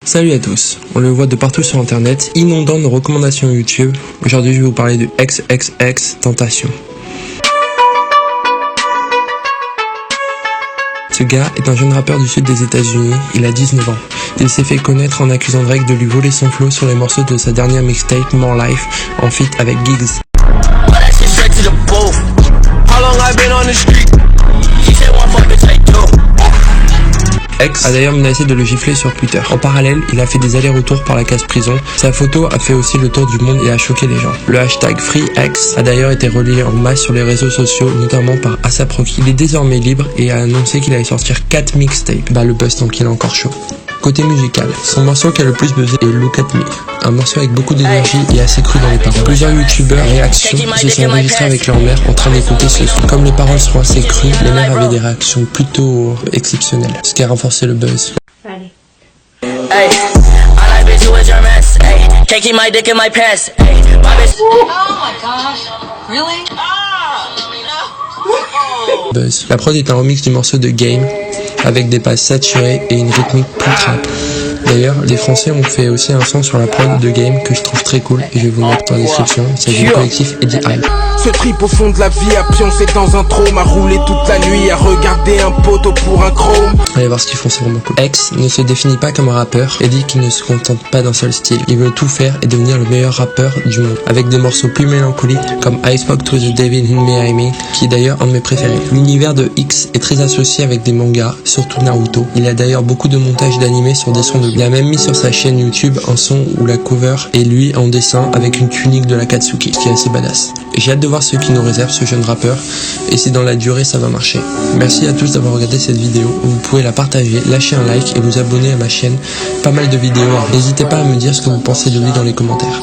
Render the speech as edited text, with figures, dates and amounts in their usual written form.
Salut à tous, on le voit de partout sur internet, inondant nos recommandations YouTube. Aujourd'hui je vais vous parler de XXXTentacion. Ce gars est un jeune rappeur du sud des États-Unis, il a 19 ans. Il s'est fait connaître en accusant Drake de lui voler son flow sur les morceaux de sa dernière mixtape More Life en feat avec Giggs. X a d'ailleurs menacé de le gifler sur Twitter. En parallèle, il a fait des allers-retours par la case prison. Sa photo a fait aussi le tour du monde et a choqué les gens. Le hashtag FreeX a d'ailleurs été relayé en masse sur les réseaux sociaux, notamment par A$AP Rocky. Il est désormais libre et a annoncé qu'il allait sortir 4 mixtapes. Le buzz tant qu'il est encore chaud. Côté musical, son morceau qui a le plus buzzé est Look at Me, un morceau avec beaucoup d'énergie et assez cru dans les paroles. Plusieurs youtubeurs réactions se sont enregistrés avec leur mère en train d'écouter ce son. Comme les paroles sont assez crues, les mères avaient des réactions plutôt exceptionnelles, ce qui a renforcé le buzz. Allez. Buzz. La prod est un remix du morceau de Game, avec des passes saturées et une rythmique plus trap. D'ailleurs, les Français ont fait aussi un son sur la prod de Game que je trouve très cool et je vais vous le mettre dans la description. Il s'agit du collectif Eddie High. Ce trip au fond de la vie à pioncer dans un trône, à rouler toute la nuit, à regarder un poteau pour un chrome. Allez voir ce qu'ils font, c'est vraiment cool. X ne se définit pas comme un rappeur et dit qu'il ne se contente pas d'un seul style. Il veut tout faire et devenir le meilleur rappeur du monde, avec des morceaux plus mélancoliques comme I Spoke to the Devil in Miami, qui est d'ailleurs un de mes préférés. L'univers de X est très associé avec des mangas, surtout Naruto. Il a d'ailleurs beaucoup de montages d'animés sur des sons de lui. Il a même mis sur sa chaîne YouTube un son où la cover est lui en dessin avec une tunique de l'Akatsuki, ce qui est assez badass. J'ai hâte de voir ce qui nous réserve ce jeune rappeur et si dans la durée ça va marcher. Merci à tous d'avoir regardé cette vidéo, vous pouvez la partager, lâcher un like et vous abonner à ma chaîne, pas mal de vidéos. N'hésitez pas à me dire ce que vous pensez de lui dans les commentaires.